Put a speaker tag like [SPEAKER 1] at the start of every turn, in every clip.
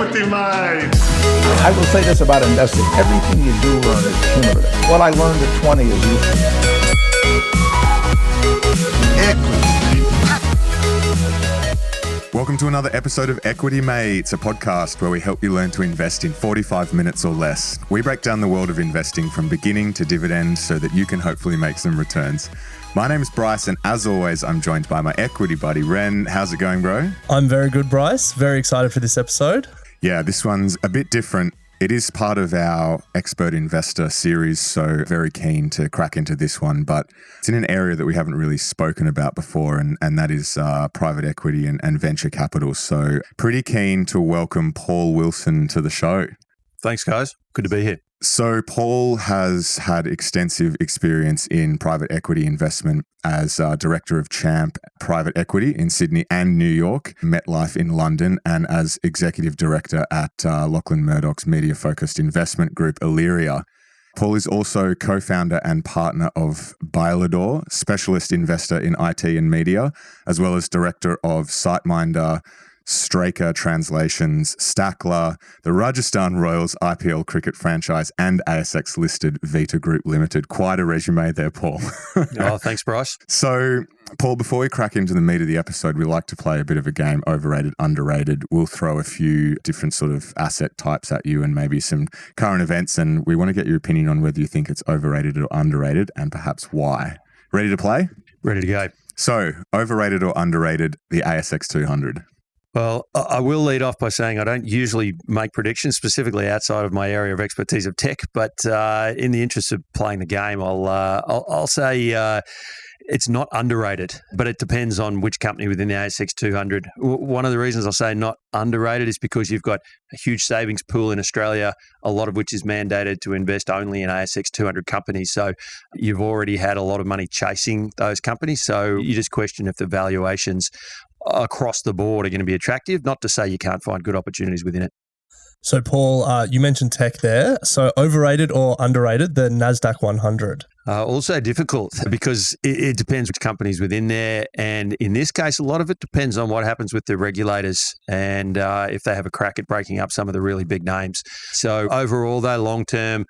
[SPEAKER 1] equity, mate.
[SPEAKER 2] I will say this about investing. Everything you do learn is cumulative. What I learned at 20 is useful.
[SPEAKER 3] Welcome to another episode of Equity Mates, a podcast where we help you learn to invest in 45 minutes or less. We break down the world of investing from beginning to dividend so that you can hopefully make some returns. My name is Bryce, and as always, I'm joined by my equity buddy, Ren. How's it going, bro?
[SPEAKER 4] I'm very good, Bryce. Very excited for this episode.
[SPEAKER 3] Yeah, this one's a bit different. It is part of our expert investor series, so very keen to crack into this one, but it's in an area that we haven't really spoken about before, and that is private equity and venture capital. So pretty keen to welcome Paul Wilson to the show.
[SPEAKER 5] Thanks, guys. Good to be here.
[SPEAKER 3] So Paul has had extensive experience in private equity investment as Director of Champ Private Equity in Sydney and New York, MetLife in London, and as Executive Director at Lachlan Murdoch's media-focused investment group, Illyria. Paul is also co-founder and partner of Bailador, specialist investor in IT and media, as well as Director of SiteMinder, Straker Translations, Stackla, the Rajasthan Royals IPL cricket franchise, and ASX-listed Vita Group Limited. Quite a resume there, Paul.
[SPEAKER 5] Oh, thanks, Bryce.
[SPEAKER 3] So, Paul, before we crack into the meat of the episode, we like to play a bit of a game, overrated, underrated. We'll throw a few different sort of asset types at you and maybe some current events, and we want to get your opinion on whether you think it's overrated or underrated and perhaps why. Ready to play?
[SPEAKER 5] Ready to go.
[SPEAKER 3] So, overrated or underrated, the ASX 200?
[SPEAKER 5] Well, I will lead off by saying I don't usually make predictions, specifically outside of my area of expertise of tech. But in the interest of playing the game, I'll say it's not underrated, but it depends on which company within the ASX 200. One of the reasons I'll say not underrated is because you've got a huge savings pool in Australia, a lot of which is mandated to invest only in ASX 200 companies. So you've already had a lot of money chasing those companies. So you just question if the valuations across the board are going to be attractive, not to say you can't find good opportunities within it.
[SPEAKER 4] So, Paul, you mentioned tech there. So, overrated or underrated, the NASDAQ 100?
[SPEAKER 5] Also difficult because it depends which companies within there. And in this case, a lot of it depends on what happens with the regulators and if they have a crack at breaking up some of the really big names. So, overall, though, long-term,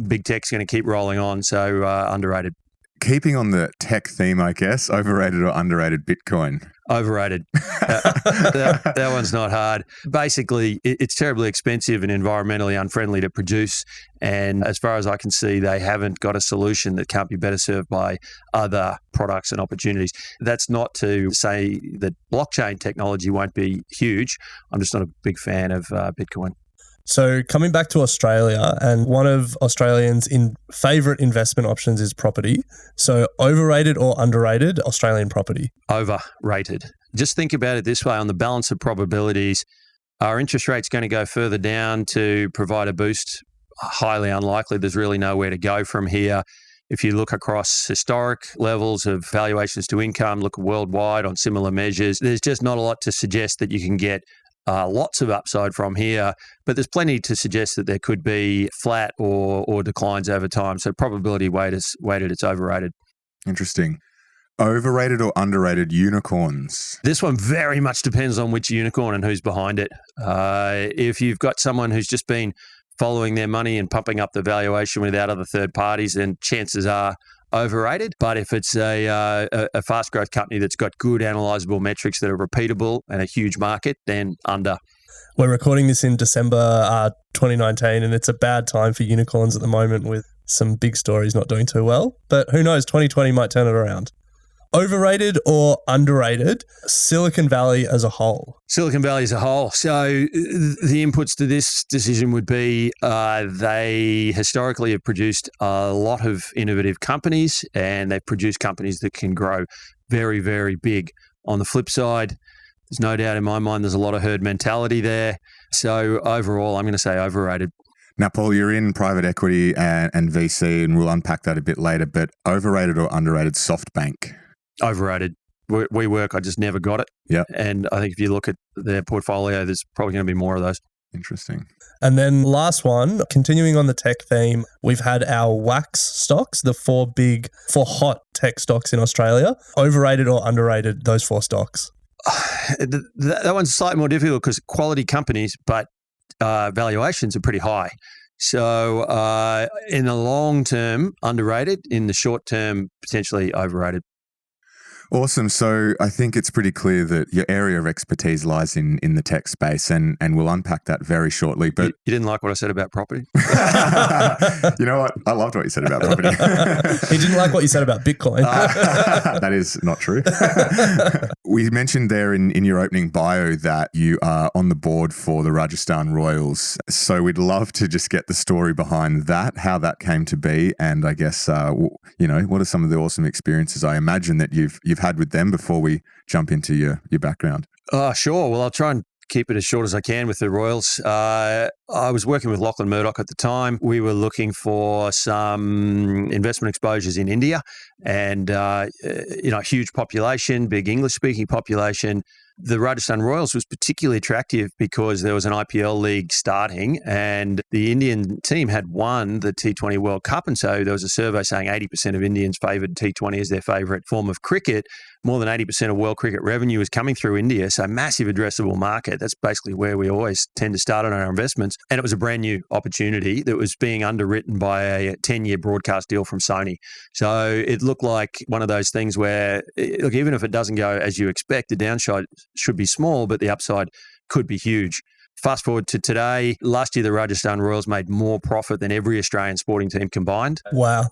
[SPEAKER 5] big tech's going to keep rolling on. So, underrated.
[SPEAKER 3] Keeping on the tech theme, I guess, overrated or underrated Bitcoin?
[SPEAKER 5] Overrated. That one's not hard. Basically, it's terribly expensive and environmentally unfriendly to produce. And as far as I can see, they haven't got a solution that can't be better served by other products and opportunities. That's not to say that blockchain technology won't be huge. I'm just not a big fan of Bitcoin.
[SPEAKER 4] So coming back to Australia, and one of Australians' favourite investment options is property. So overrated or underrated Australian property?
[SPEAKER 5] Overrated. Just think about it this way. On the balance of probabilities, are interest rates going to go further down to provide a boost? Highly unlikely. There's really nowhere to go from here. If you look across historic levels of valuations to income, look worldwide on similar measures, there's just not a lot to suggest that you can get lots of upside from here, but there's plenty to suggest that there could be flat or declines over time. So probability weighted, it's overrated.
[SPEAKER 3] Interesting. Overrated or underrated unicorns?
[SPEAKER 5] This one very much depends on which unicorn and who's behind it. If you've got someone who's just been following their money and pumping up the valuation without other third parties, then chances are overrated. But if it's a fast growth company that's got good analyzable metrics that are repeatable and a huge market, then under.
[SPEAKER 4] We're recording this in December 2019, and it's a bad time for unicorns at the moment with some big stories not doing too well. But who knows, 2020 might turn it around. Overrated or underrated Silicon Valley as a whole?
[SPEAKER 5] Silicon Valley as a whole. So the inputs to this decision would be they historically have produced a lot of innovative companies, and they've produced companies that can grow very, very big. On the flip side, there's no doubt in my mind there's a lot of herd mentality there. So overall, I'm going to say overrated.
[SPEAKER 3] Now, Paul, you're in private equity and VC, and we'll unpack that a bit later, but overrated or underrated SoftBank?
[SPEAKER 5] Overrated. WeWork, I just never got it.
[SPEAKER 3] Yeah.
[SPEAKER 5] And I think if you look at their portfolio, there's probably going to be more of those.
[SPEAKER 3] Interesting.
[SPEAKER 4] And then last one, continuing on the tech theme, we've had our wax stocks, the four hot tech stocks in Australia. Overrated or underrated, those four stocks?
[SPEAKER 5] That one's slightly more difficult because quality companies, but valuations are pretty high. So in the long term, underrated. In the short term, potentially overrated.
[SPEAKER 3] Awesome. So I think it's pretty clear that your area of expertise lies in the tech space, and we'll unpack that very shortly. But
[SPEAKER 5] you didn't like what I said about property?
[SPEAKER 3] You know what? I loved what you said about property.
[SPEAKER 4] He didn't like what you said about Bitcoin.
[SPEAKER 3] That is not true. We mentioned there in your opening bio that you are on the board for the Rajasthan Royals. So we'd love to just get the story behind that, how that came to be, and I guess what are some of the awesome experiences I imagine that you've had with them before we jump into your background.
[SPEAKER 5] Sure. Well, I'll try and keep it as short as I can with the Royals. I was working with Lachlan Murdoch at the time. We were looking for some investment exposures in India and, huge population, big English-speaking population. The Rajasthan Royals was particularly attractive because there was an IPL league starting and the Indian team had won the T20 World Cup. And so there was a survey saying 80% of Indians favoured T20 as their favourite form of cricket. More than 80% of world cricket revenue is coming through India. So massive addressable market. That's basically where we always tend to start on our investments. And it was a brand new opportunity that was being underwritten by a 10-year broadcast deal from Sony. So it looked like one of those things where, look, even if it doesn't go as you expect, the downside should be small, but the upside could be huge. Fast forward to today, last year the Rajasthan Royals made more profit than every Australian sporting team combined.
[SPEAKER 4] Wow.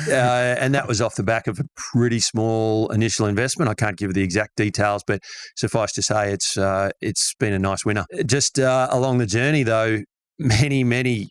[SPEAKER 5] And that was off the back of a pretty small initial investment. I can't give the exact details, but suffice to say it's been a nice winner. Just along the journey though, many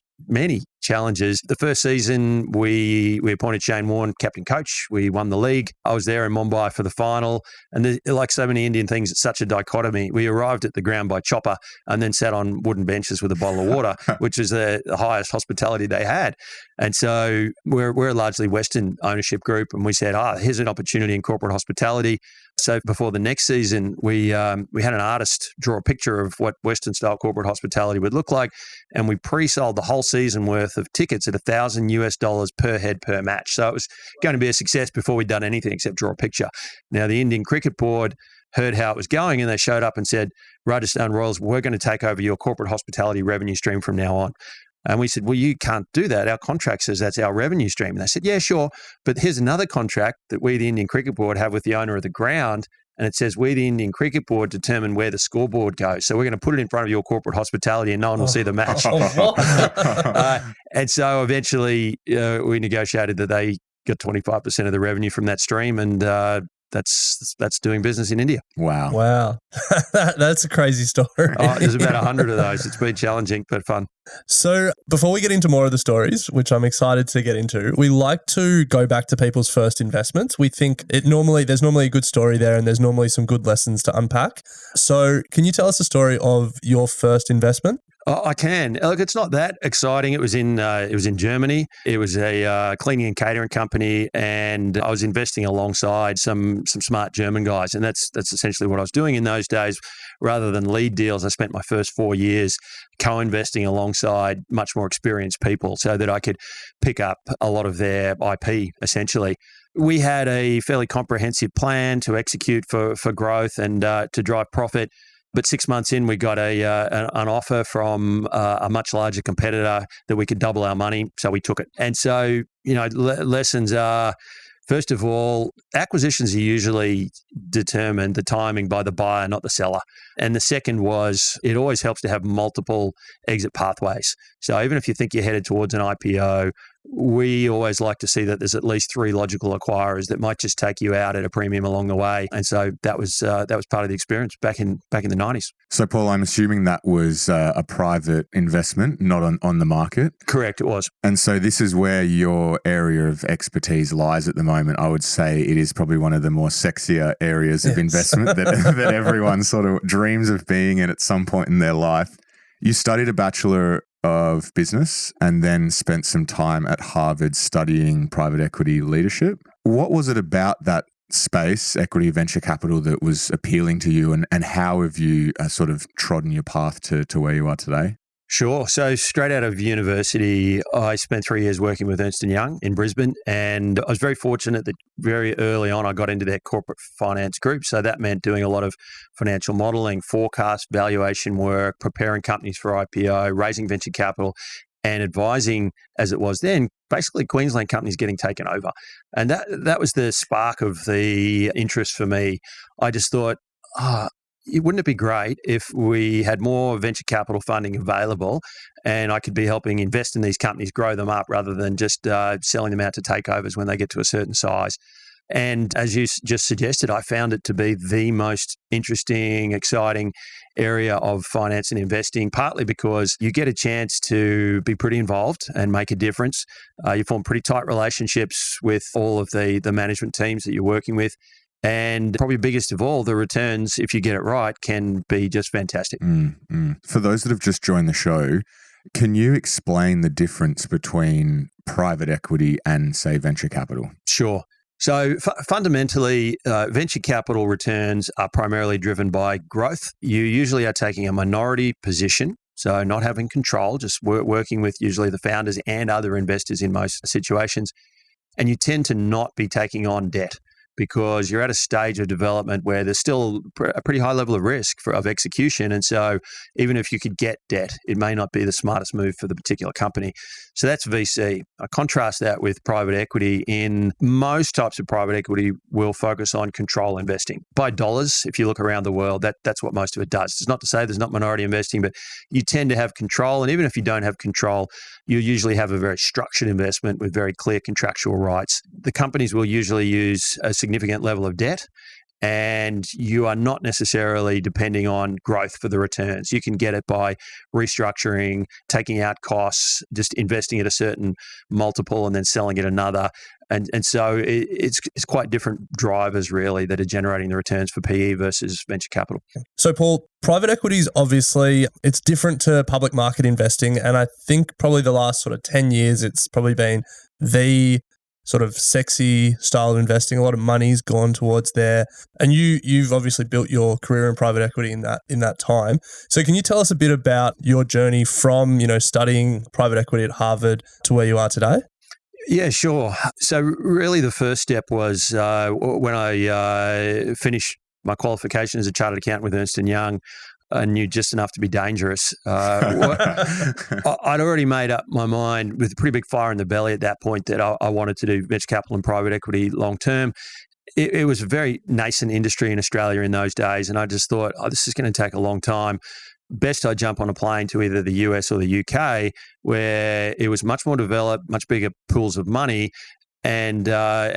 [SPEAKER 5] challenges. The first season, we appointed Shane Warne captain coach. We won the league. I was there in Mumbai for the final. And like so many Indian things, it's such a dichotomy. We arrived at the ground by chopper and then sat on wooden benches with a bottle of water, which is the highest hospitality they had. And so we're a largely Western ownership group. And we said, here's an opportunity in corporate hospitality. So before the next season, we had an artist draw a picture of what Western-style corporate hospitality would look like, and we pre-sold the whole season worth of tickets at $1,000 per head per match. So it was going to be a success before we'd done anything except draw a picture. Now, the Indian Cricket Board heard how it was going, and they showed up and said, Rajasthan Royals, we're going to take over your corporate hospitality revenue stream from now on. And we said, well, you can't do that. Our contract says that's our revenue stream. And they said, yeah, sure. But here's another contract that we, the Indian Cricket Board, have with the owner of the ground. And it says, we, the Indian Cricket Board, determine where the scoreboard goes. So we're going to put it in front of your corporate hospitality and no one will see the match. And so eventually we negotiated that they got 25% of the revenue from that stream. And that's doing business in India.
[SPEAKER 3] Wow.
[SPEAKER 4] That's a crazy story.
[SPEAKER 5] There's about 100 of those. It's been challenging, but fun.
[SPEAKER 4] So before we get into more of the stories, which I'm excited to get into, we like to go back to people's first investments. We think there's normally a good story there and there's normally some good lessons to unpack. So can you tell us the story of your first investment?
[SPEAKER 5] I can. Look, it's not that exciting. It was in Germany. It was a cleaning and catering company, and I was investing alongside some smart German guys, and that's essentially what I was doing in those days. Rather than lead deals, I spent my first 4 years co-investing alongside much more experienced people, so that I could pick up a lot of their IP. Essentially, we had a fairly comprehensive plan to execute for growth and to drive profit. But 6 months in, we got an offer from a much larger competitor that we could double our money. So we took it. And so, lessons are, first of all, acquisitions are usually determined, the timing, by the buyer, not the seller. And the second was, it always helps to have multiple exit pathways. So even if you think you're headed towards an IPO, we always like to see that there's at least 3 logical acquirers that might just take you out at a premium along the way. And so that was part of the experience back in the 90s.
[SPEAKER 3] So, Paul, I'm assuming that was a private investment, not on the market?
[SPEAKER 5] Correct, it was.
[SPEAKER 3] And so this is where your area of expertise lies at the moment. I would say it is probably one of the more sexier areas of investment that everyone sort of dreams of being in at some point in their life. You studied a Bachelor of Business and then spent some time at Harvard studying private equity leadership. What was it about that space, equity venture capital, that was appealing to you, and how have you sort of trodden your path to where you are today?
[SPEAKER 5] Sure. So straight out of university, I spent 3 years working with Ernst & Young in Brisbane, and I was very fortunate that very early on I got into their corporate finance group. So that meant doing a lot of financial modelling, forecast, valuation work, preparing companies for IPO, raising venture capital, and advising, as it was then, basically Queensland companies getting taken over. And that was the spark of the interest for me. I just thought, wouldn't it be great if we had more venture capital funding available and I could be helping invest in these companies, grow them up rather than just selling them out to takeovers when they get to a certain size. And as you just suggested, I found it to be the most interesting, exciting area of finance and investing, partly because you get a chance to be pretty involved and make a difference. You form pretty tight relationships with all of the management teams that you're working with. And probably biggest of all, the returns, if you get it right, can be just fantastic.
[SPEAKER 3] For those that have just joined the show, can you explain the difference between private equity and, say, venture capital?
[SPEAKER 5] Sure. So fundamentally, venture capital returns are primarily driven by growth. You usually are taking a minority position, so not having control, just working with usually the founders and other investors in most situations. And you tend to not be taking on debt, because you're at a stage of development where there's still a pretty high level of risk of execution. And so even if you could get debt, it may not be the smartest move for the particular company. So that's VC. I contrast that with private equity. In most types of private equity, will focus on control investing. By dollars, if you look around the world, that's what most of it does. It's not to say there's not minority investing, but you tend to have control. And even if you don't have control, you usually have a very structured investment with very clear contractual rights. The companies will usually use a significant level of debt, and you are not necessarily depending on growth for the returns. You can get it by restructuring, taking out costs, just investing at a certain multiple and then selling at another. And so it's quite different drivers really that are generating the returns for PE versus venture capital.
[SPEAKER 4] So Paul, private equity is obviously, it's different to public market investing. And I think probably the last sort of 10 years, it's probably been the sort of sexy style of investing. A lot of money's gone towards there. And you've obviously built your career in private equity in that time. So can you tell us a bit about your journey from, studying private equity at Harvard to where you are today?
[SPEAKER 5] Yeah, sure. So really the first step was when I finished my qualification as a chartered accountant with Ernst & Young. I knew just enough to be dangerous. I'd already made up my mind with a pretty big fire in the belly at that point that I wanted to do venture capital and private equity long term. It was a very nascent industry in Australia in those days, and I just thought, this is going to take a long time. Best I jump on a plane to either the US or the UK, where it was much more developed, much bigger pools of money, and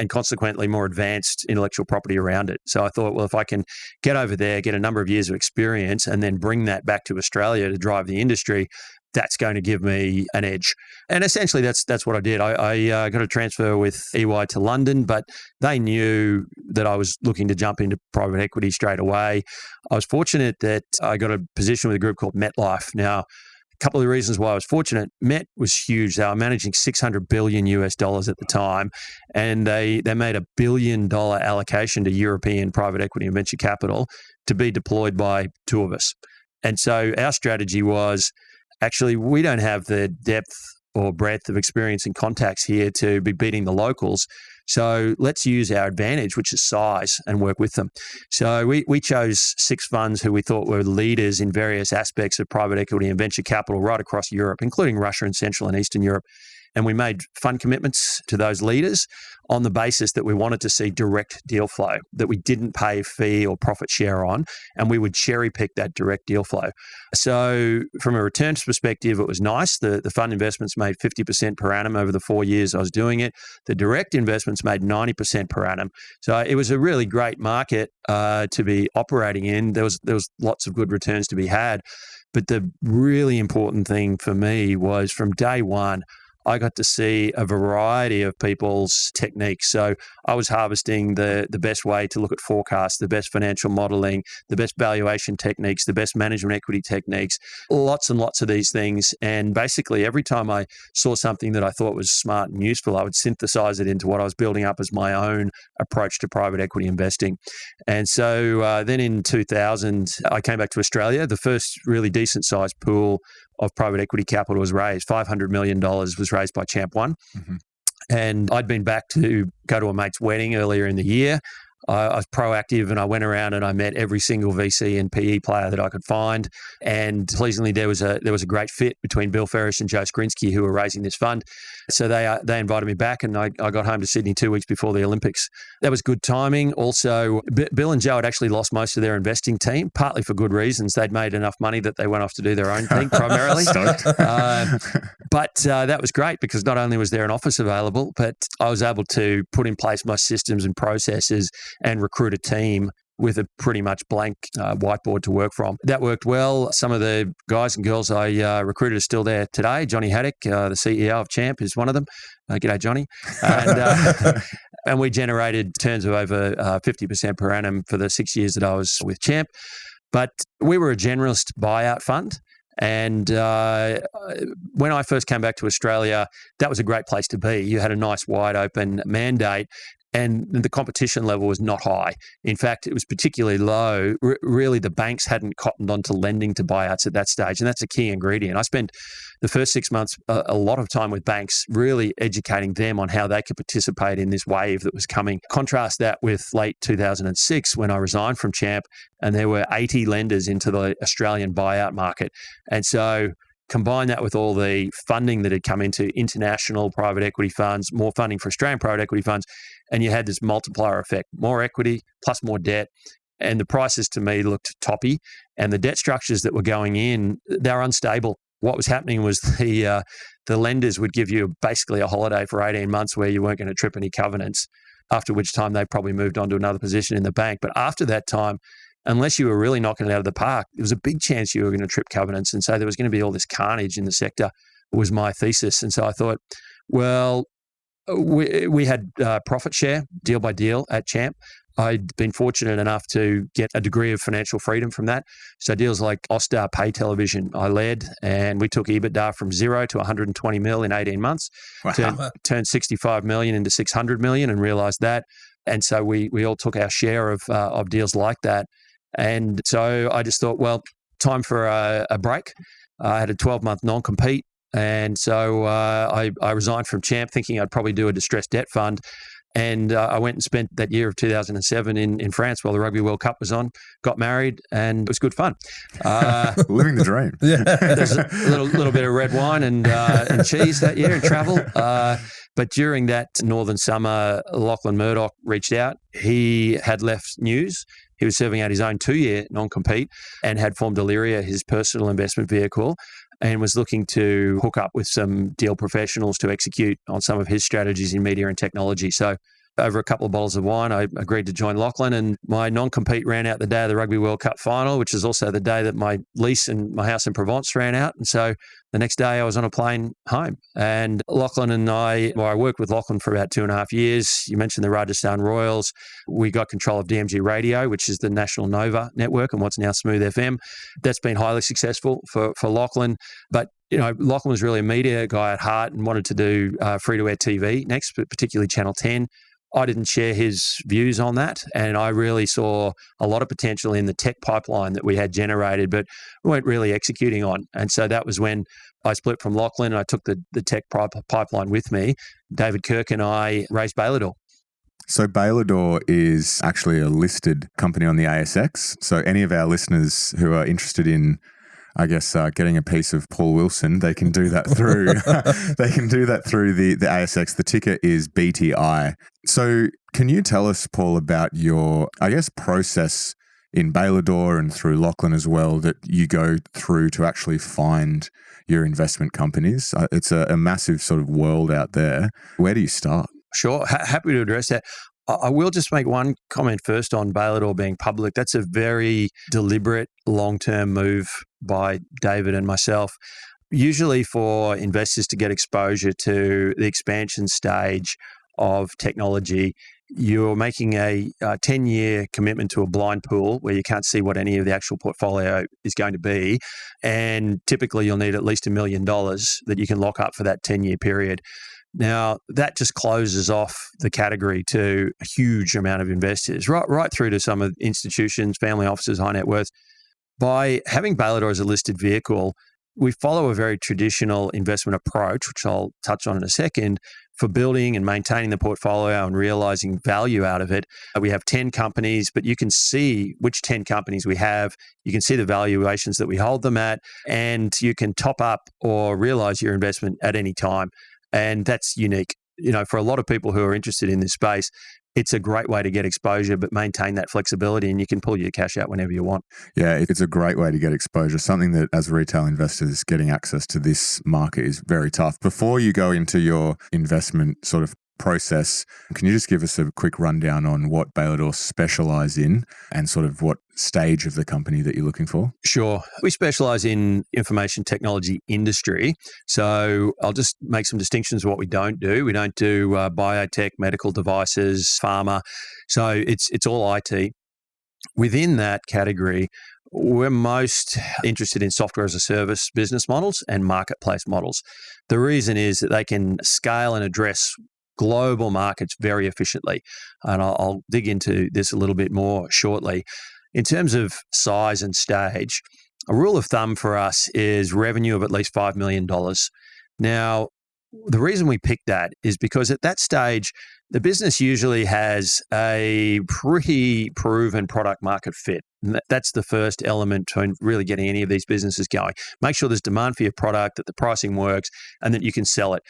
[SPEAKER 5] consequently more advanced intellectual property around it. So I thought, well, if I can get over there, get a number of years of experience, and then bring that back to Australia to drive the industry, that's going to give me an edge. And essentially, that's what I did. I got a transfer with EY to London, but they knew that I was looking to jump into private equity straight away. I was fortunate that I got a position with a group called MetLife. Now, a couple of the reasons why I was fortunate, Met was huge. They were managing $600 billion at the time, and they made $1 billion allocation to European private equity and venture capital to be deployed by two of us. And so our strategy was, actually, we don't have the depth or breadth of experience and contacts here to be beating the locals. So let's use our advantage, which is size, and work with them. So we chose 6 funds who we thought were leaders in various aspects of private equity and venture capital right across Europe, including Russia and Central and Eastern Europe. And we made fund commitments to those leaders on the basis that we wanted to see direct deal flow, that we didn't pay fee or profit share on, and we would cherry pick that direct deal flow. So from a returns perspective, it was nice. The fund investments made 50% per annum over the 4 years I was doing it. The direct investments made 90% per annum. So it was a really great market to be operating in. There was lots of good returns to be had. But the really important thing for me was from day one, I got to see a variety of people's techniques. So I was harvesting the best way to look at forecasts, the best financial modeling, the best valuation techniques, the best management equity techniques, lots and lots of these things. And basically every time I saw something that I thought was smart and useful, I would synthesize it into what I was building up as my own approach to private equity investing. And so then in 2000, I came back to Australia. The first really decent sized pool of private equity capital was raised. $500 million was raised by Champ One.
[SPEAKER 3] Mm-hmm.
[SPEAKER 5] And I'd been back to go to a mate's wedding earlier in the year. I was proactive and I went around and I met every single VC and PE player that I could find. And pleasingly, there was a great fit between Bill Ferriss and Joe Skrinsky, who were raising this fund. So they invited me back, and I got home to Sydney 2 weeks before the Olympics. That was good timing. Also, Bill and Joe had actually lost most of their investing team, partly for good reasons. They'd made enough money that they went off to do their own thing primarily. But that was great because not only was there an office available, but I was able to put in place my systems and processes and recruit a team with a pretty much blank whiteboard to work from. That worked well. Some of the guys and girls I recruited are still there today. Johnny Haddock, the CEO of Champ, is one of them. G'day, Johnny. And we generated returns of over 50% per annum for the 6 years that I was with Champ. But we were a generalist buyout fund. And when I first came back to Australia, that was a great place to be. You had a nice wide open mandate. And the competition level was not high. In fact, it was particularly low. Really, the banks hadn't cottoned onto lending to buyouts at that stage. And that's a key ingredient. I spent the first 6 months a lot of time with banks, really educating them on how they could participate in this wave that was coming. Contrast that with late 2006 when I resigned from Champ, and there were 80 lenders into the Australian buyout market. And so combine that with all the funding that had come into international private equity funds, more funding for Australian private equity funds, and you had this multiplier effect, more equity plus more debt. And the prices to me looked toppy. And the debt structures that were going in, they were unstable. What was happening was the lenders would give you basically a holiday for 18 months where you weren't going to trip any covenants, after which time they probably moved on to another position in the bank. But after that time, unless you were really knocking it out of the park, there was a big chance you were going to trip covenants. And so there was going to be all this carnage in the sector, was my thesis. And so I thought, well, we had profit share, deal by deal at Champ. I'd been fortunate enough to get a degree of financial freedom from that. So deals like Austar Pay Television, I led, and we took EBITDA from 0 to 120 mil in 18 months, turned 65 million into 600 million and realized that. And so we all took our share of deals like that. And so I just thought, well, time for a break. I had a 12-month non-compete. And so I resigned from Champ thinking I'd probably do a distressed debt fund. And I went and spent that year of 2007 in France while the Rugby World Cup was on, got married, and it was good fun.
[SPEAKER 3] Living the dream.
[SPEAKER 5] There's a little bit of red wine and cheese that year and travel. But during that northern summer, Lachlan Murdoch reached out. He had left News. He was serving out his own 2-year non-compete and had formed Illyria, his personal investment vehicle, and was looking to hook up with some deal professionals to execute on some of his strategies in media and technology. So over a couple of bottles of wine, I agreed to join Lachlan, and my non-compete ran out the day of the Rugby World Cup final, which is also the day that my lease and my house in Provence ran out. And so the next day I was on a plane home. And Lachlan and I worked with Lachlan for about 2.5 years. You mentioned the Rajasthan Royals. We got control of DMG Radio, which is the National Nova network and what's now Smooth FM. That's been highly successful for Lachlan. But Lachlan was really a media guy at heart and wanted to do free-to-air TV next, but particularly Channel 10. I didn't share his views on that, and I really saw a lot of potential in the tech pipeline that we had generated, but we weren't really executing on. And so that was when I split from Lachlan and I took the tech pipeline with me. David Kirk and I raised Bailador.
[SPEAKER 3] So Bailador is actually a listed company on the ASX. So any of our listeners who are interested in getting a piece of Paul Wilson, they can do that through the ASX. The ticker is BTI. So can you tell us, Paul, about your, process in Bailador and through Lachlan as well that you go through to actually find your investment companies? It's a massive sort of world out there. Where do you start?
[SPEAKER 5] Sure. Happy to address that. I will just make one comment first on Bailador being public. That's a very deliberate long-term move by David and myself. Usually for investors to get exposure to the expansion stage of technology, you're making a 10-year commitment to a blind pool where you can't see what any of the actual portfolio is going to be. And typically you'll need at least $1 million that you can lock up for that 10-year period. Now, that just closes off the category to a huge amount of investors, right through to some of institutions, family offices, high net worth. By having Bailador as a listed vehicle, we follow a very traditional investment approach, which I'll touch on in a second, for building and maintaining the portfolio and realizing value out of it. We have 10 companies, but you can see which 10 companies we have. You can see the valuations that we hold them at, and you can top up or realize your investment at any time. And that's unique. For a lot of people who are interested in this space, it's a great way to get exposure, but maintain that flexibility, and you can pull your cash out whenever you want.
[SPEAKER 3] Yeah, it's a great way to get exposure, something that as retail investors, getting access to this market is very tough. Before you go into your investment sort of process, can you just give us a quick rundown on what Bailador specialize in and sort of what stage of the company that you're looking for?
[SPEAKER 5] Sure. We specialize in information technology industry. So I'll just make some distinctions of what we don't do. We don't do biotech, medical devices, pharma. So it's all IT. Within that category, we're most interested in software as a service business models and marketplace models. The reason is that they can scale and address global markets very efficiently. And I'll dig into this a little bit more shortly. In terms of size and stage, a rule of thumb for us is revenue of at least $5 million. Now, the reason we pick that is because at that stage, the business usually has a pretty proven product market fit. And that's the first element to really getting any of these businesses going. Make sure there's demand for your product, that the pricing works, and that you can sell it.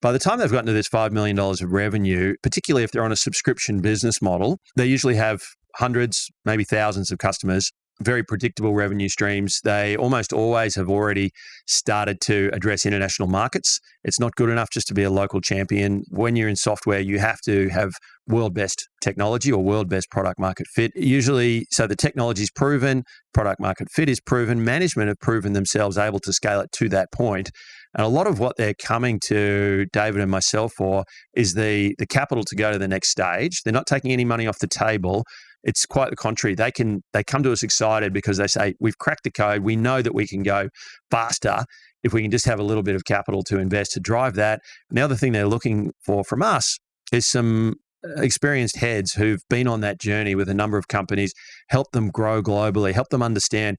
[SPEAKER 5] By the time they've gotten to this $5 million of revenue, particularly if they're on a subscription business model, they usually have hundreds, maybe thousands of customers, very predictable revenue streams. They almost always have already started to address international markets. It's not good enough just to be a local champion. When you're in software, you have to have world best technology or world best product market fit. Usually, so the technology is proven, product market fit is proven, management have proven themselves able to scale it to that point. And a lot of what they're coming to David and myself for is the capital to go to the next stage. They're not taking any money off the table. It's quite the contrary. They come to us excited because they say, we've cracked the code. We know that we can go faster if we can just have a little bit of capital to invest to drive that. And the other thing they're looking for from us is some experienced heads who've been on that journey with a number of companies, help them grow globally, help them understand,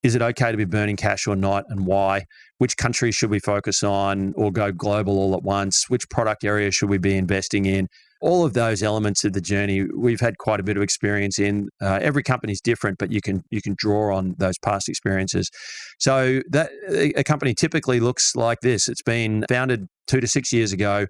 [SPEAKER 5] is it okay to be burning cash or not, and why? Which countries should we focus on or go global all at once? Which product area should we be investing in? All of those elements of the journey, we've had quite a bit of experience in. Every company is different, but you can draw on those past experiences. So that a company typically looks like this. It's been founded 2 to 6 years ago.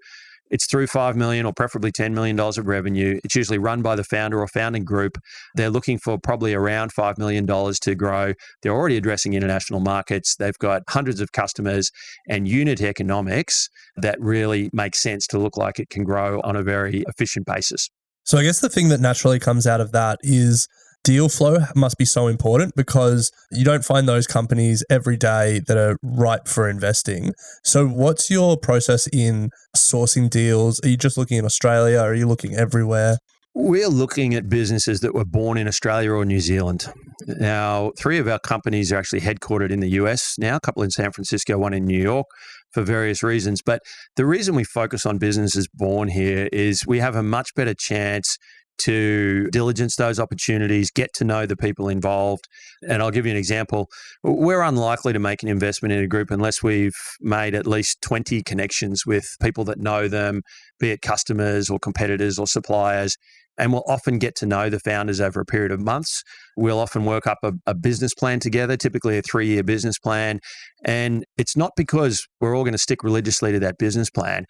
[SPEAKER 5] It's through $5 million or preferably $10 million of revenue. It's usually run by the founder or founding group. They're looking for probably around $5 million to grow. They're already addressing international markets. They've got hundreds of customers and unit economics that really make sense to look like it can grow on a very efficient basis.
[SPEAKER 4] So I guess the thing that naturally comes out of that is deal flow must be so important because you don't find those companies every day that are ripe for investing. So what's your process in sourcing deals? Are you just looking in Australia? Or are you looking everywhere?
[SPEAKER 5] We're looking at businesses that were born in Australia or New Zealand. Now, 3 of our companies are actually headquartered in the US now, a couple in San Francisco, one in New York, for various reasons. But the reason we focus on businesses born here is we have a much better chance to diligence those opportunities, get to know the people involved. And I'll give you an example. We're unlikely to make an investment in a group unless we've made at least 20 connections with people that know them, be it customers or competitors or suppliers. And we'll often get to know the founders over a period of months. We'll often work up a business plan together, typically a 3-year business plan. And it's not because we're all going to stick religiously to that business plan.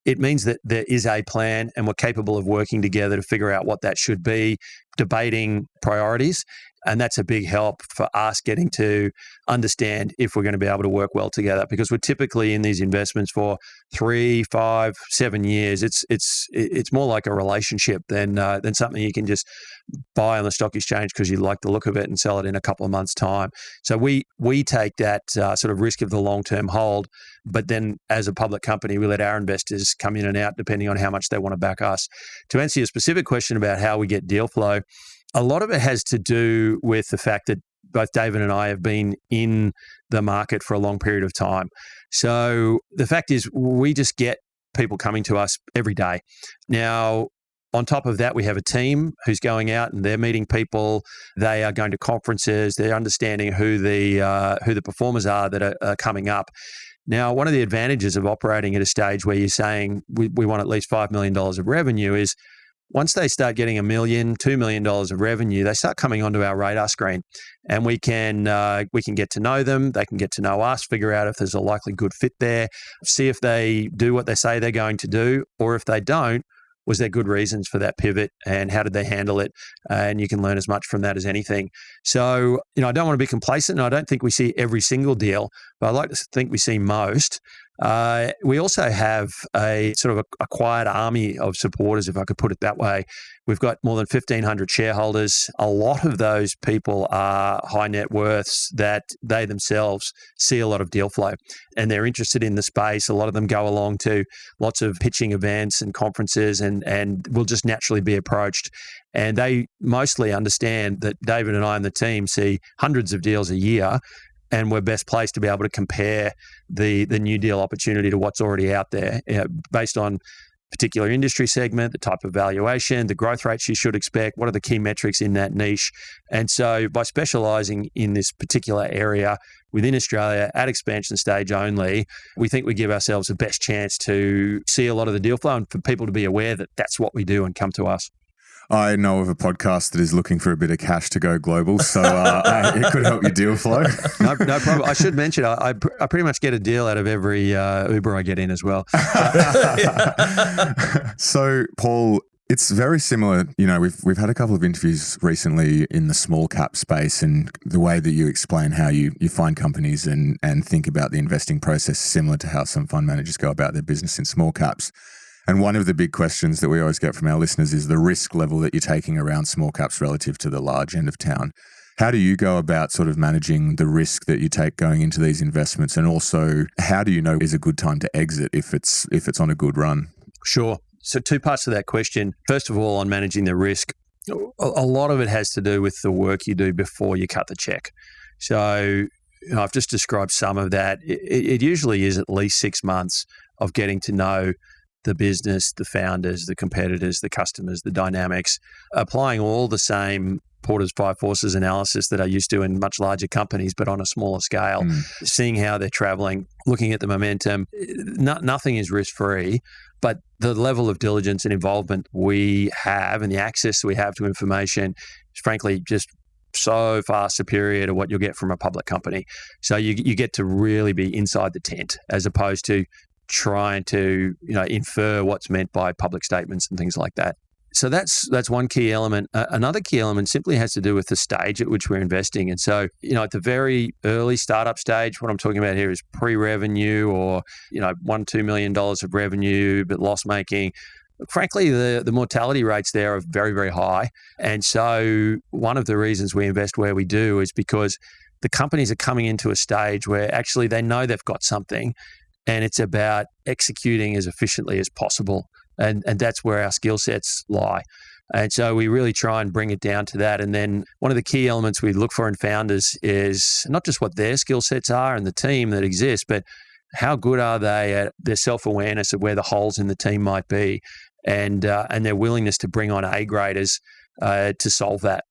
[SPEAKER 5] It means that there is a plan and we're capable of working together to figure out what that should be, debating priorities. And that's a big help for us getting to understand if we're going to be able to work well together, because we're typically in these investments for 3, 5, 7 years. It's more like a relationship than something you can just buy on the stock exchange because you like the look of it and sell it in a couple of months' time. So we take that sort of risk of the long-term hold, but then as a public company, we let our investors come in and out depending on how much they want to back us. To answer your specific question about how we get deal flow, a lot of it has to do with the fact that both David and I have been in the market for a long period of time. So the fact is we just get people coming to us every day. Now, On top of that, we have a team who's going out and they're meeting people. They are going to conferences. They're understanding who the performers are that are coming up. Now, one of the advantages of operating at a stage where you're saying we want at least $5 million of revenue is once they start getting $1 million, $2 million of revenue, they start coming onto our radar screen, and we can get to know them. They can get to know us, figure out if there's a likely good fit there, see if they do what they say they're going to do, or if they don't, was there good reasons for that pivot and how did they handle it? And you can learn as much from that as anything. So, I don't want to be complacent, and I don't think we see every single deal, but I like to think we see most. We also have a sort of a quiet army of supporters, if I could put it that way. We've got more than 1,500 shareholders. A lot of those people are high net worths that they themselves see a lot of deal flow and they're interested in the space. A lot of them go along to lots of pitching events and conferences and will just naturally be approached. And they mostly understand that David and I and the team see hundreds of deals a year, and we're best placed to be able to compare the new deal opportunity to what's already out there, based on particular industry segment, the type of valuation, the growth rates you should expect, what are the key metrics in that niche. And so by specialising in this particular area within Australia at expansion stage only, we think we give ourselves the best chance to see a lot of the deal flow and for people to be aware that that's what we do and come to us.
[SPEAKER 3] I know of a podcast that is looking for a bit of cash to go global, so it could help your deal flow.
[SPEAKER 5] No problem. I should mention, I pretty much get a deal out of every Uber I get in as well.
[SPEAKER 3] So, Paul, it's very similar. We've had a couple of interviews recently in the small cap space, and the way that you explain how you find companies and think about the investing process is similar to how some fund managers go about their business in small caps. And one of the big questions that we always get from our listeners is the risk level that you're taking around small caps relative to the large end of town. How do you go about sort of managing the risk that you take going into these investments? And also, how do you know is a good time to exit if it's on a good run?
[SPEAKER 5] Sure. So 2 parts to that question. First of all, on managing the risk, a lot of it has to do with the work you do before you cut the check. So I've just described some of that. It usually is at least 6 months of getting to know the business, the founders, the competitors, the customers, the dynamics, applying all the same Porter's 5 Forces analysis that I used to in much larger companies, but on a smaller scale, seeing how they're traveling, looking at the momentum. Nothing is risk-free, but the level of diligence and involvement we have and the access we have to information is frankly just so far superior to what you'll get from a public company. So you get to really be inside the tent as opposed to trying to infer what's meant by public statements and things like that. So that's one key element. Another key element simply has to do with the stage at which we're investing. And so, at the very early startup stage, what I'm talking about here is pre-revenue or, $1-2 million of revenue, but loss making. Frankly, the mortality rates there are very, very high. And so one of the reasons we invest where we do is because the companies are coming into a stage where actually they know they've got something, and it's about executing as efficiently as possible. And that's where our skill sets lie. And so we really try and bring it down to that. And then one of the key elements we look for in founders is not just what their skill sets are and the team that exists, but how good are they at their self-awareness of where the holes in the team might be and their willingness to bring on A-graders to solve that.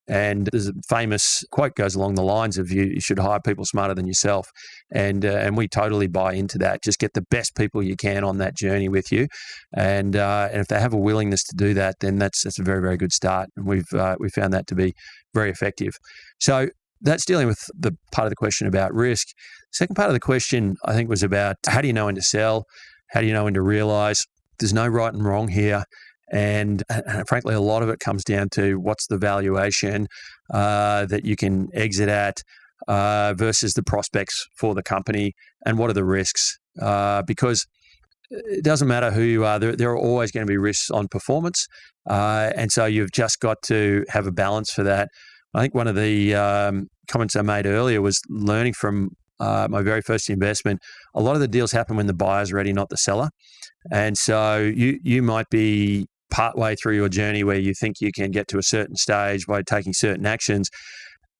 [SPEAKER 5] And there's a famous quote goes along the lines of you should hire people smarter than yourself. And we totally buy into that. Just get the best people you can on that journey with you. And if they have a willingness to do that, then that's a very, very good start. And we've found that to be very effective. So that's dealing with the part of the question about risk. Second part of the question, I think, was about how do you know when to sell? How do you know when to realize? There's no right and wrong here. And frankly, a lot of it comes down to what's the valuation that you can exit at versus the prospects for the company and what are the risks. Because it doesn't matter who you are, there are always going to be risks on performance. And so you've just got to have a balance for that. I think one of the comments I made earlier was learning from my very first investment. A lot of the deals happen when the buyer's ready, not the seller. And so you might be partway through your journey where you think you can get to a certain stage by taking certain actions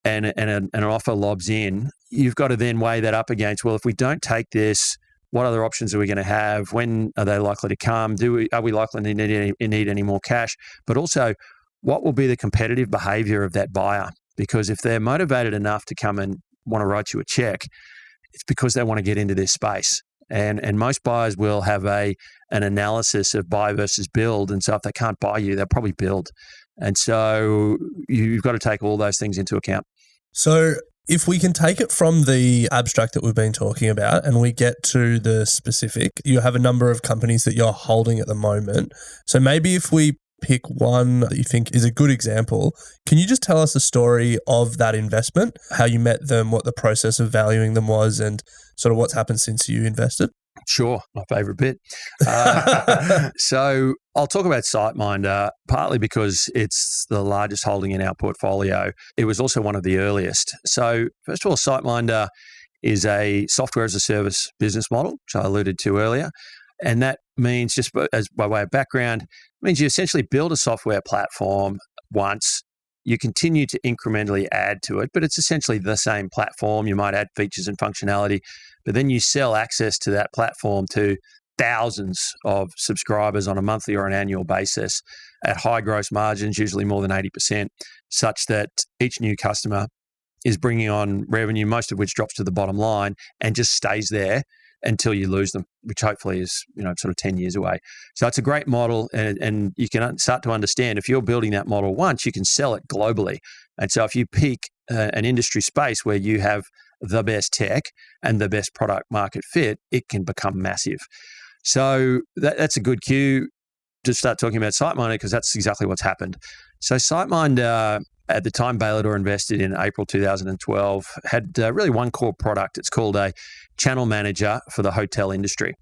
[SPEAKER 5] and an offer lobs in. You've got to then weigh that up against, well, if we don't take this, What other options are we going to have? When are they likely to come? Are we likely to need any more cash? But also, what will be the competitive behavior of that buyer? Because if they're motivated enough to come and want to write you a check, it's because they want to get into this space. And most buyers will have an analysis of buy versus build. And so if they can't buy you, they'll probably build. And so you've got to take all those things into account.
[SPEAKER 4] So if we can take it from the abstract that we've been talking about and we get to the specific, you have a number of companies that you're holding at the moment. So maybe if we pick one that you think is a good example, can you just tell us the story of that investment, how you met them, what the process of valuing them was, and sort of what's happened since you invested?
[SPEAKER 5] Sure, my favourite bit. So I'll talk about SiteMinder, partly because it's the largest holding in our portfolio. It was also one of the earliest. So first of all, SiteMinder is a software as a service business model, which I alluded to earlier. And that means, just as by way of background, means you essentially build a software platform once. You continue to incrementally add to it, but it's essentially the same platform. You might add features and functionality, but then you sell access to that platform to thousands of subscribers on a monthly or an annual basis at high gross margins, usually more than 80%, such that each new customer is bringing on revenue, most of which drops to the bottom line and just stays there until you lose them, which hopefully is, sort of 10 years away. So it's a great model, and you can start to understand if you're building that model once, you can sell it globally. And so if you pick an industry space where you have the best tech and the best product market fit, it can become massive. So that's a good cue to start talking about SiteMinder, because that's exactly what's happened. So SiteMinder, at the time Bailador invested in April 2012, had really one core product. It's called a channel manager for the hotel industry.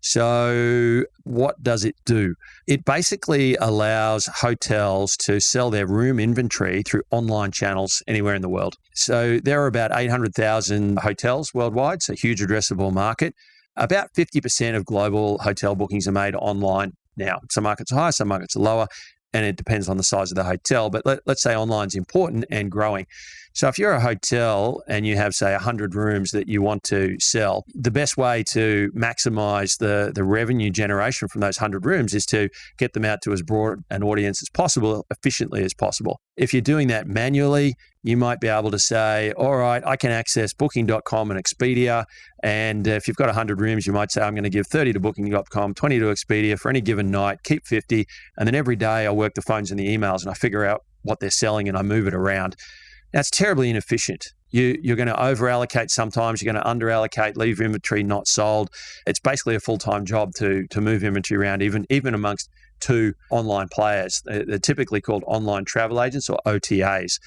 [SPEAKER 5] So what does it do? It basically allows hotels to sell their room inventory through online channels anywhere in the world. So there are about 800,000 hotels worldwide, so huge addressable market. About 50% of global hotel bookings are made online now. Some markets are higher, some markets are lower, and it depends on the size of the hotel. But let's say online is important and growing. So if you're a hotel and you have, say, 100 rooms that you want to sell, the best way to maximize the revenue generation from those 100 rooms is to get them out to as broad an audience as possible, efficiently as possible. If you're doing that manually, you might be able to say, all right, I can access Booking.com and Expedia. And if you've got 100 rooms, you might say, I'm going to give 30 to Booking.com, 20 to Expedia for any given night, keep 50. And then every day I work the phones and the emails and I figure out what they're selling and I move it around. Now, it's terribly inefficient. You're going to over-allocate sometimes, you're going to under-allocate, leave inventory not sold. It's basically a full-time job to move inventory around, even amongst two online players. They're typically called online travel agents, or OTAs.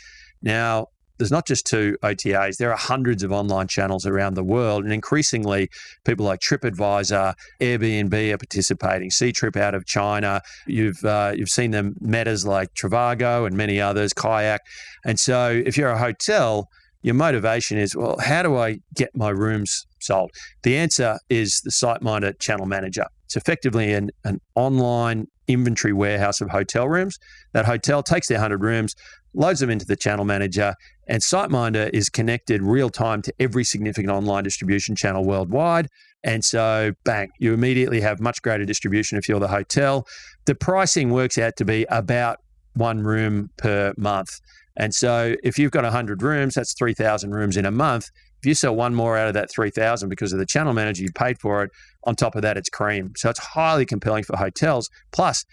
[SPEAKER 5] Now, there's not just two OTAs, there are hundreds of online channels around the world, and increasingly people like TripAdvisor, Airbnb are participating, Ctrip out of China. You've seen them, metas like Trivago and many others, Kayak. And so if you're a hotel, your motivation is, well, how do I get my rooms sold? The answer is the SiteMinder Channel Manager. It's effectively an online inventory warehouse of hotel rooms. That hotel takes their 100 rooms, loads them into the Channel Manager, and SiteMinder is connected real time to every significant online distribution channel worldwide. And so, bang, you immediately have much greater distribution if you're the hotel. The pricing works out to be about one room per month. And so if you've got 100 rooms, that's 3,000 rooms in a month. If you sell one more out of that 3,000 because of the channel manager, you paid for it. On top of that, it's cream. So it's highly compelling for hotels. Plus,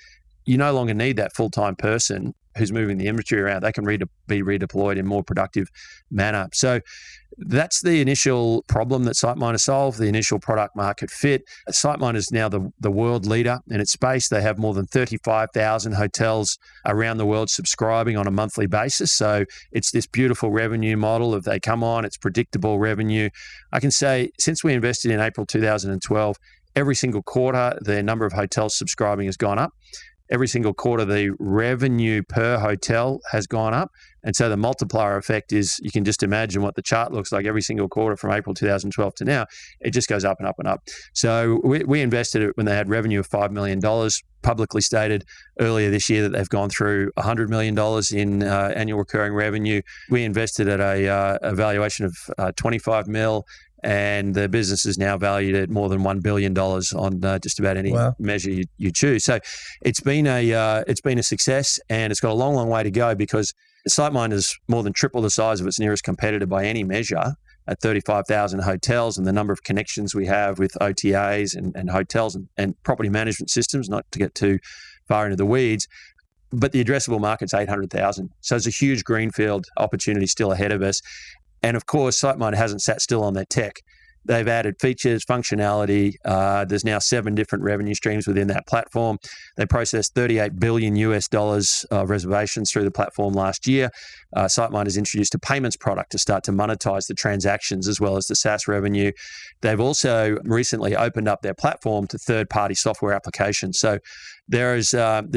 [SPEAKER 5] you no longer need that full-time person who's moving the inventory around. They can be redeployed in a more productive manner. So that's the initial problem that SiteMinder solved, the initial product market fit. SiteMinder is now the world leader in its space. They have more than 35,000 hotels around the world subscribing on a monthly basis. So it's this beautiful revenue model. If they come on, it's predictable revenue. I can say since we invested in April 2012, every single quarter, the number of hotels subscribing has gone up. Every single quarter, the revenue per hotel has gone up. And so the multiplier effect is, you can just imagine what the chart looks like every single quarter from April 2012 to now. It just goes up and up and up. So we invested it when they had revenue of $5 million, publicly stated earlier this year that they've gone through $100 million in annual recurring revenue. We invested at a valuation of 25 mil. and the business is now valued at more than $1 billion on just about any measure you choose. So it's been a success, and it's got a long, long way to go because SiteMinder is more than triple the size of its nearest competitor by any measure at 35,000 hotels, and the number of connections we have with OTAs and hotels and property management systems, not to get too far into the weeds. But the addressable market's 800,000. So it's a huge greenfield opportunity still ahead of us. And of course, SiteMinder hasn't sat still on their tech. They've added features, functionality. There's now 7 different revenue streams within that platform. They processed $38 billion of reservations through the platform last year. SiteMinder has introduced a payments product to start to monetize the transactions as well as the SaaS revenue. They've also recently opened up their platform to third-party software applications. So there's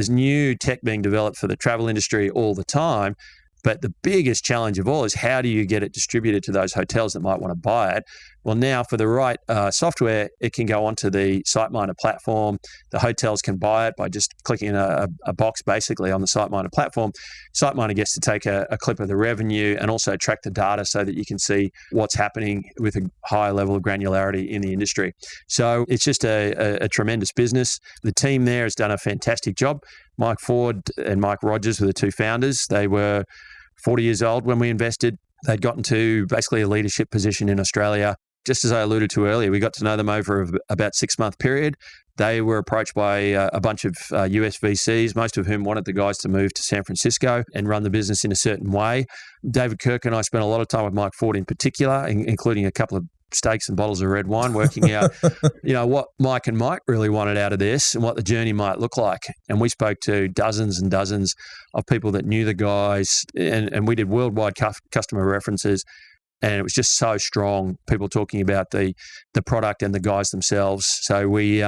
[SPEAKER 5] new tech being developed for the travel industry all the time. But the biggest challenge of all is how do you get it distributed to those hotels that might want to buy it? Well, now for the right software, it can go onto the SiteMinder platform. The hotels can buy it by just clicking a box basically on the SiteMinder platform. SiteMinder gets to take a clip of the revenue and also track the data so that you can see what's happening with a higher level of granularity in the industry. So it's just a tremendous business. The team there has done a fantastic job. Mike Ford and Mike Rogers were the 2 founders. They were 40 years old when we invested. They'd gotten to basically a leadership position in Australia. Just as I alluded to earlier, we got to know them over about 6-month period. They were approached by a bunch of US VCs, most of whom wanted the guys to move to San Francisco and run the business in a certain way. David Kirk and I spent a lot of time with Mike Ford in particular, including a couple of steaks and bottles of red wine, working out, what Mike and Mike really wanted out of this and what the journey might look like. And we spoke to dozens and dozens of people that knew the guys, and we did worldwide customer references. And it was just so strong, people talking about the product and the guys themselves. So we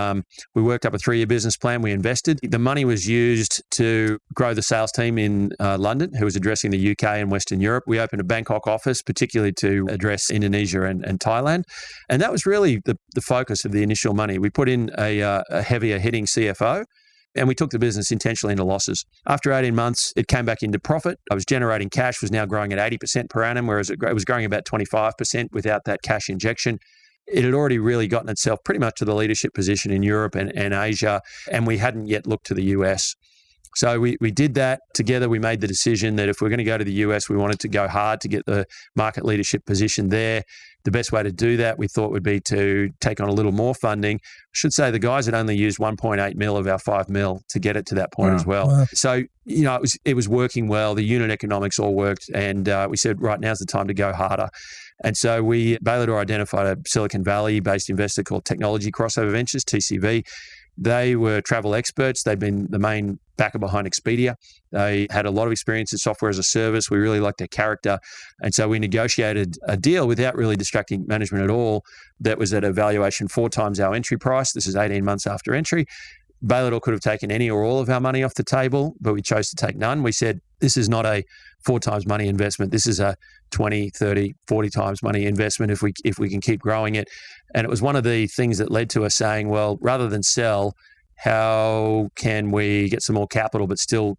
[SPEAKER 5] worked up a 3-year business plan. We invested. The money was used to grow the sales team in London, who was addressing the UK and Western Europe. We opened a Bangkok office, particularly to address Indonesia and Thailand. And that was really the focus of the initial money. We put in a heavier hitting CFO. And we took the business intentionally into losses. After 18 months, it came back into profit. I was generating cash, was now growing at 80% per annum, whereas it was growing about 25% without that cash injection. It had already really gotten itself pretty much to the leadership position in Europe and Asia, and we hadn't yet looked to the US. So we did that together. We made the decision that if we're going to go to the US, we wanted to go hard to get the market leadership position there. The best way to do that, we thought, would be to take on a little more funding. I should say the guys had only used 1.8 mil of our 5 mil to get it to that point as well. Wow. So, it was working well. The unit economics all worked. And we said, right, now's the time to go harder. And so Bailador identified a Silicon Valley-based investor called Technology Crossover Ventures, TCV. They were travel experts. They'd been the main backer behind Expedia. They had a lot of experience in software as a service. We really liked their character. And so we negotiated a deal without really distracting management at all that was at a valuation 4 times our entry price. This is 18 months after entry. Bailador could have taken any or all of our money off the table, but we chose to take none. We said, this is not a 4 times money investment. This is a 20, 30, 40 times money investment if we can keep growing it. And it was one of the things that led to us saying, well, rather than sell, how can we get some more capital but still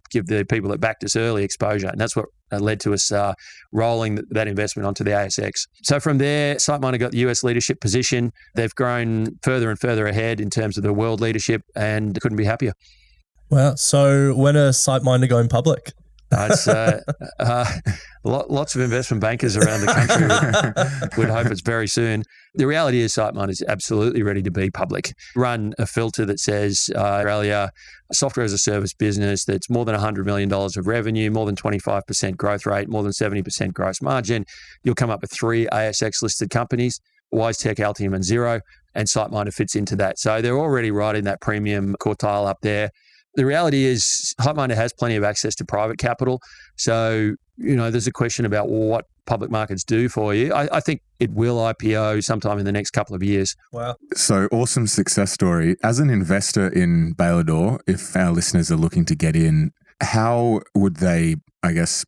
[SPEAKER 5] give the people that backed us early exposure? And that's what led to us rolling that investment onto the ASX. So from there, SiteMinder got the US leadership position. They've grown further and further ahead in terms of the world leadership and couldn't be happier.
[SPEAKER 4] Wow. So when are SiteMinder going public?
[SPEAKER 5] It's lots of investment bankers around the country would hope it's very soon. The reality is SiteMinder is absolutely ready to be public. Run a filter that says Australia, a software as a service business that's more than $100 million of revenue, more than 25% growth rate, more than 70% gross margin. You'll come up with 3 ASX listed companies, WiseTech, Altium and Xero, and SiteMinder fits into that. So they're already right in that premium quartile up there. The reality is SiteMinder has plenty of access to private capital. So, there's a question about what public markets do for you. I think it will IPO sometime in the next couple of years.
[SPEAKER 4] Wow.
[SPEAKER 3] So awesome success story. As an investor in Bailador, if our listeners are looking to get in, how would they,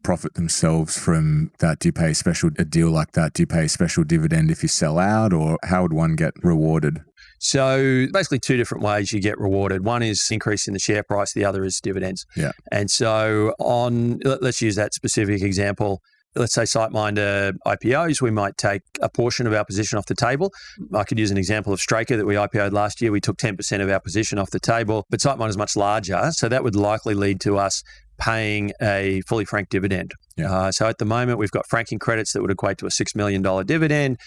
[SPEAKER 3] profit themselves from that? Do you pay a deal like that? Do you pay a special dividend if you sell out, or how would one get rewarded?
[SPEAKER 5] So basically 2 different ways you get rewarded. One is increase in the share price. The other is dividends.
[SPEAKER 3] Yeah.
[SPEAKER 5] And so let's use that specific example. let's say SiteMinder IPOs, we might take a portion of our position off the table. I could use an example of Straker that we IPO'd last year. We took 10% of our position off the table, but SiteMinder is much larger. So that would likely lead to us paying a fully franked dividend. So at the moment, we've got franking credits that would equate to a $6 million dividend.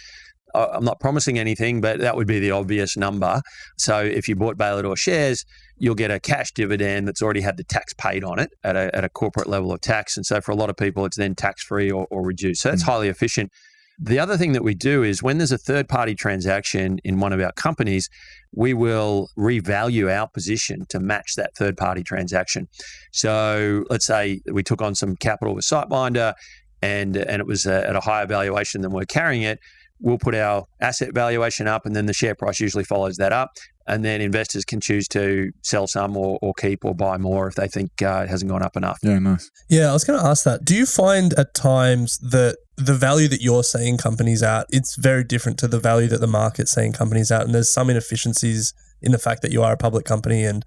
[SPEAKER 5] I'm not promising anything, but that would be the obvious number. So if you bought Bailador shares, you'll get a cash dividend that's already had the tax paid on it at a corporate level of tax. And so for a lot of people, it's then tax-free or reduced. So it's highly efficient. The other thing that we do is when there's a third-party transaction in one of our companies, we will revalue our position to match that third-party transaction. So let's say we took on some capital with SiteMinder and it was at a higher valuation than we're carrying it. We'll put our asset valuation up and then the share price usually follows that up. And then investors can choose to sell some or keep or buy more if they think it hasn't gone up enough.
[SPEAKER 3] Yeah, nice.
[SPEAKER 4] Yeah, I was going to ask that. Do you find at times that the value that you're seeing companies at, it's very different to the value that the market's seeing companies at? And there's some inefficiencies in the fact that you are a public company and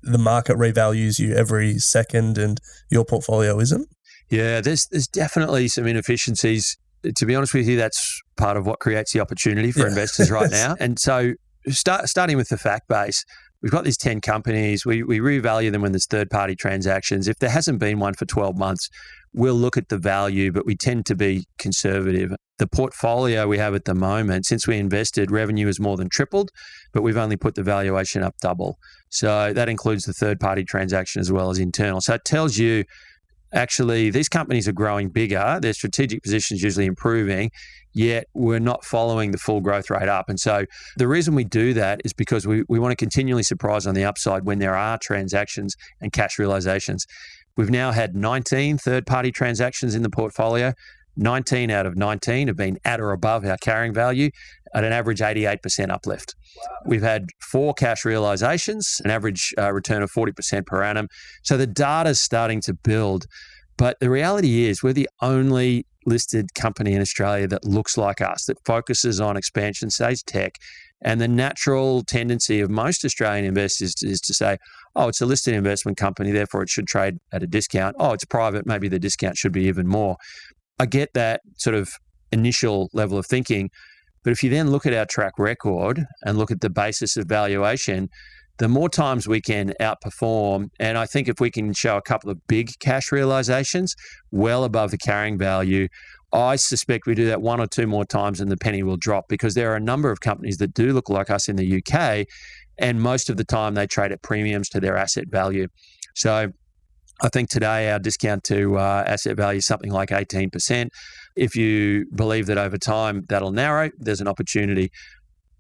[SPEAKER 4] the market revalues you every second and your portfolio isn't?
[SPEAKER 5] Yeah, there's definitely some inefficiencies. To be honest with you, that's part of what creates the opportunity for investors right now. And so starting with the fact base, we've got these 10 companies. We revalue them when there's third-party transactions. If there hasn't been one for 12 months, we'll look at the value, but we tend to be conservative. The portfolio we have at the moment, since we invested, revenue has more than tripled, but we've only put the valuation up double. So that includes the third-party transaction as well as internal. So it tells you actually, these companies are growing bigger. Their strategic position is usually improving, yet we're not following the full growth rate up. And so the reason we do that is because we want to continually surprise on the upside when there are transactions and cash realizations. We've now had 19 third-party transactions in the portfolio. 19 out of 19 have been at or above our carrying value at an average 88% uplift. Wow. We've had 4 cash realizations, an average return of 40% per annum. So the data's starting to build. But the reality is we're the only listed company in Australia that looks like us, that focuses on expansion stage tech. And the natural tendency of most Australian investors is to say, oh, it's a listed investment company, therefore it should trade at a discount. Oh, it's private, maybe the discount should be even more. I get that sort of initial level of thinking, but if you then look at our track record and look at the basis of valuation, the more times we can outperform, and I think if we can show a couple of big cash realizations well above the carrying value, I suspect we do that 1 or 2 more times and the penny will drop, because there are a number of companies that do look like us in the UK, and most of the time they trade at premiums to their asset value. So I think today our discount to asset value is something like 18%. If you believe that over time that'll narrow, there's an opportunity.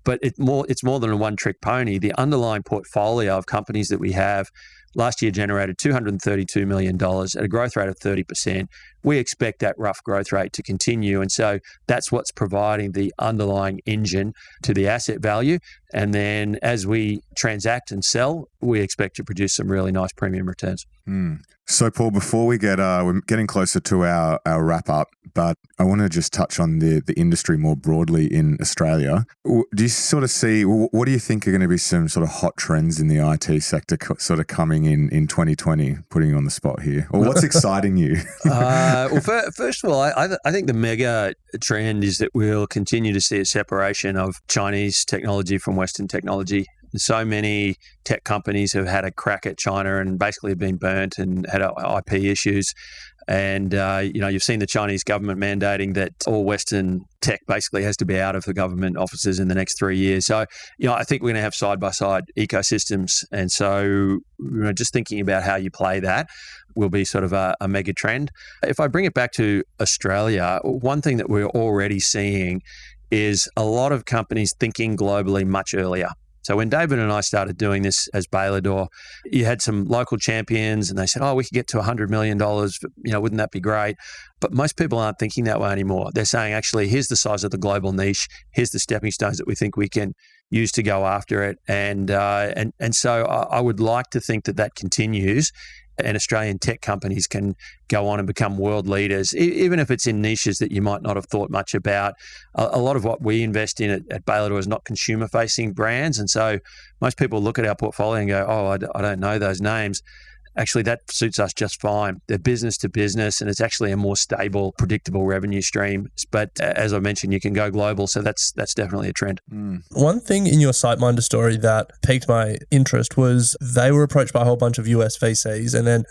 [SPEAKER 5] But it's more than a one-trick pony. The underlying portfolio of companies that we have last year generated $232 million at a growth rate of 30%. We expect that rough growth rate to continue. And so that's what's providing the underlying engine to the asset value. And then as we transact and sell, we expect to produce some really nice premium returns.
[SPEAKER 3] So, Paul, before we we're getting closer to our wrap up, but I want to just touch on the industry more broadly in Australia. Do you sort of see, what do you think are going to be some sort of hot trends in the IT sector sort of coming in 2020, putting you on the spot here? Or what's exciting you?
[SPEAKER 5] Well, first of all, I think the mega trend is that we'll continue to see a separation of Chinese technology from Western technology. So many tech companies have had a crack at China and basically have been burnt and had IP issues. And, you've seen the Chinese government mandating that all Western tech basically has to be out of the government offices in the next 3 years. So, I think we're going to have side-by-side ecosystems. And so, just thinking about how you play that will be sort of a mega trend. If I bring it back to Australia, one thing that we're already seeing is a lot of companies thinking globally much earlier. So when David and I started doing this as Bailador, you had some local champions and they said, oh, we could get to $100 million. Wouldn't that be great? But most people aren't thinking that way anymore. They're saying, actually, here's the size of the global niche. Here's the stepping stones that we think we can use to go after it. And so I would like to think that continues. And Australian tech companies can go on and become world leaders, even if it's in niches that you might not have thought much about. A lot of what we invest in at Bailador is not consumer-facing brands. And so most people look at our portfolio and go, oh, I don't know those names. actually that suits us just fine. They're business to business, and it's actually a more stable, predictable revenue stream. But as I mentioned, you can go global, so that's definitely a trend.
[SPEAKER 4] One thing in your SiteMinder story that piqued my interest was they were approached by a whole bunch of US VCs, and then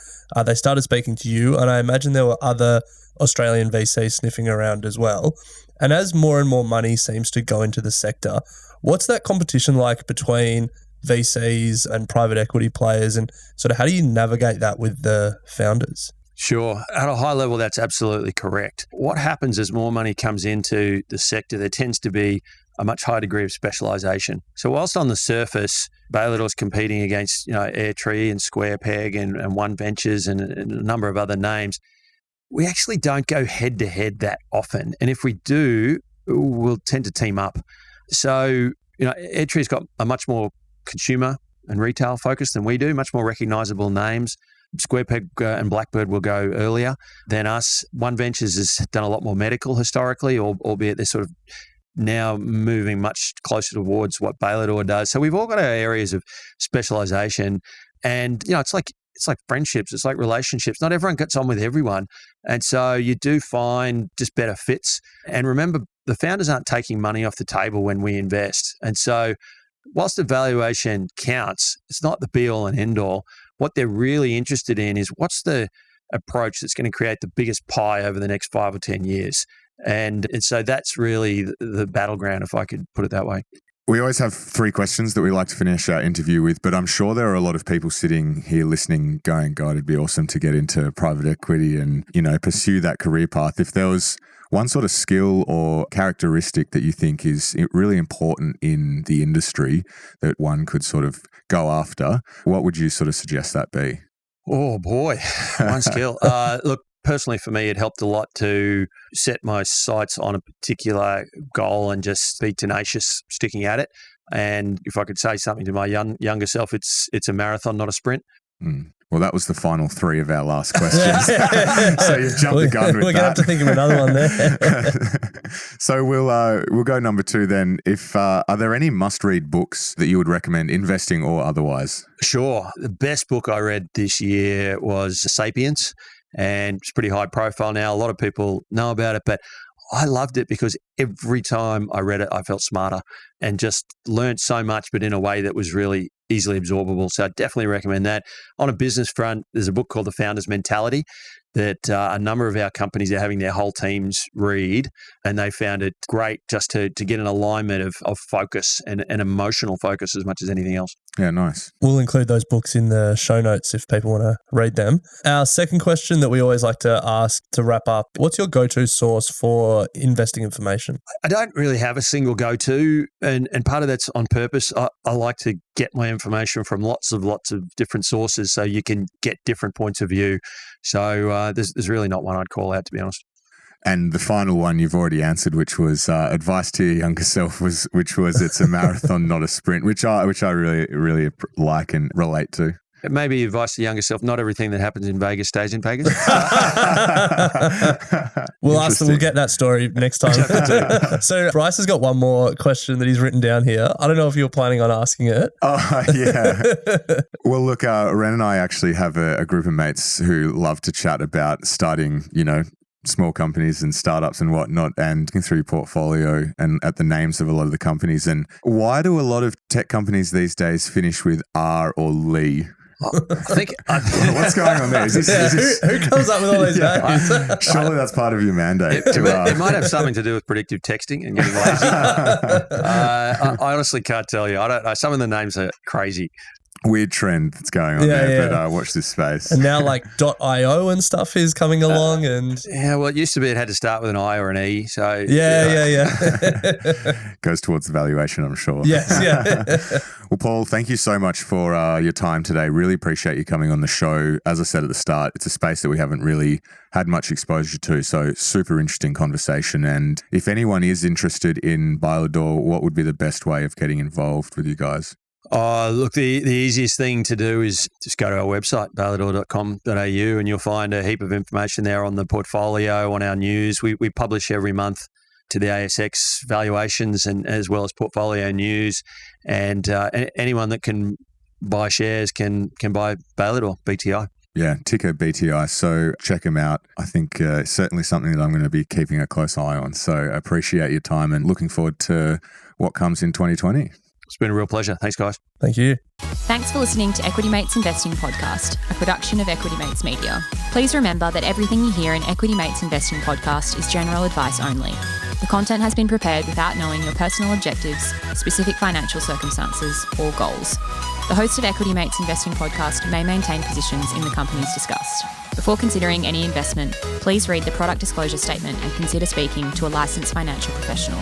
[SPEAKER 4] they started speaking to you, and I imagine there were other Australian VCs sniffing around as well. And as more and more money seems to go into the sector, what's that competition like between VCs and private equity players, and sort of how do you navigate that with the founders?
[SPEAKER 5] Sure. At a high level, that's absolutely correct. What happens as more money comes into the sector, there tends to be a much higher degree of specialization. So whilst on the surface, Bailador is competing against, Airtree and Square Peg and One Ventures and a number of other names, we actually don't go head to head that often. And if we do, we'll tend to team up. So, Airtree's got a much more consumer and retail focus than we do, much more recognizable names. Squarepeg and Blackbird will go earlier than us. One Ventures has done a lot more medical historically, albeit they're sort of now moving much closer towards what Bailador does. So we've all got our areas of specialization, and it's like friendships, it's like relationships. Not everyone gets on with everyone, and so you do find just better fits. And remember, the founders aren't taking money off the table when we invest, and so whilst the valuation counts, it's not the be all and end all. What they're really interested in is what's the approach that's going to create the biggest pie over the next 5 or 10 years. And so that's really the battleground, if I could put it that way.
[SPEAKER 3] We always have 3 questions that we like to finish our interview with, but I'm sure there are a lot of people sitting here listening going, God, it'd be awesome to get into private equity and, pursue that career path. If there was one sort of skill or characteristic that you think is really important in the industry that one could sort of go after, what would you sort of suggest that be?
[SPEAKER 5] Oh boy, one skill. Look, personally for me, it helped a lot to set my sights on a particular goal and just be tenacious, sticking at it. And if I could say something to my younger self, it's a marathon, not a sprint.
[SPEAKER 3] Well, that was the final 3 of our last questions. So you've jumped the gun with that.
[SPEAKER 4] We're going to have to think of another one there.
[SPEAKER 3] So we'll go number 2 then. Are there any must-read books that you would recommend, investing or otherwise?
[SPEAKER 5] Sure. The best book I read this year was Sapiens, and it's pretty high profile now. A lot of people know about it, but I loved it because every time I read it, I felt smarter and just learned so much, but in a way that was really easily absorbable. So I definitely recommend that. On a business front, there's a book called The Founder's Mentality that a number of our companies are having their whole teams read, and they found it great just to get an alignment of focus and emotional focus as much as anything else.
[SPEAKER 3] Yeah, nice.
[SPEAKER 4] We'll include those books in the show notes if people want to read them. Our second question that we always like to ask to wrap up, what's your go-to source for investing information?
[SPEAKER 5] I don't really have a single go-to, and part of that's on purpose. I like to get my information from lots of different sources so you can get different points of view. So there's really not one I'd call out, to be honest.
[SPEAKER 3] And the final one you've already answered, which was advice to your younger self, which was it's a marathon, not a sprint, which I really, really like and relate to.
[SPEAKER 5] Maybe advice to the younger self, not everything that happens in Vegas stays in Vegas.
[SPEAKER 4] We'll get that story next time. So Bryce has got one more question that he's written down here. I don't know if you're planning on asking it.
[SPEAKER 3] Oh, yeah. Well, look, Ren and I actually have a group of mates who love to chat about starting, small companies and startups and whatnot, and looking through your portfolio and at the names of a lot of the companies. And why do a lot of tech companies these days finish with R or Lee?
[SPEAKER 5] I think
[SPEAKER 3] what's going on there? Is this,
[SPEAKER 4] who comes up with all those names?
[SPEAKER 3] Surely that's part of your mandate.
[SPEAKER 5] It might have something to do with predictive texting and getting lazy. I honestly can't tell you. I don't know. Some of the names are crazy.
[SPEAKER 3] Weird trend that's going on there, but watch this space.
[SPEAKER 4] And now like .io and stuff is coming along, and
[SPEAKER 5] well, it used to be it had to start with an I or an E. So
[SPEAKER 4] yeah.
[SPEAKER 3] Goes towards the valuation, I'm sure.
[SPEAKER 4] Yes, yeah.
[SPEAKER 3] Well, Paul, thank you so much for your time today. Really appreciate you coming on the show. As I said at the start, it's a space that we haven't really had much exposure to, so super interesting conversation. And if anyone is interested in Bailador, what would be the best way of getting involved with you guys?
[SPEAKER 5] Look, the easiest thing to do is just go to our website, bailador.com.au, and you'll find a heap of information there on the portfolio, on our news. We publish every month to the ASX valuations and as well as portfolio news. And anyone that can buy shares can buy Bailador, BTI.
[SPEAKER 3] Yeah, ticker BTI. So check them out. I think certainly something that I'm going to be keeping a close eye on. So appreciate your time and looking forward to what comes in 2020.
[SPEAKER 5] It's been a real pleasure. Thanks, guys.
[SPEAKER 4] Thank you.
[SPEAKER 1] Thanks for listening to Equity Mates Investing Podcast, a production of Equity Mates Media. Please remember that everything you hear in Equity Mates Investing Podcast is general advice only. The content has been prepared without knowing your personal objectives, specific financial circumstances, or goals. The host of Equity Mates Investing Podcast may maintain positions in the companies discussed. Before considering any investment, please read the product disclosure statement and consider speaking to a licensed financial professional.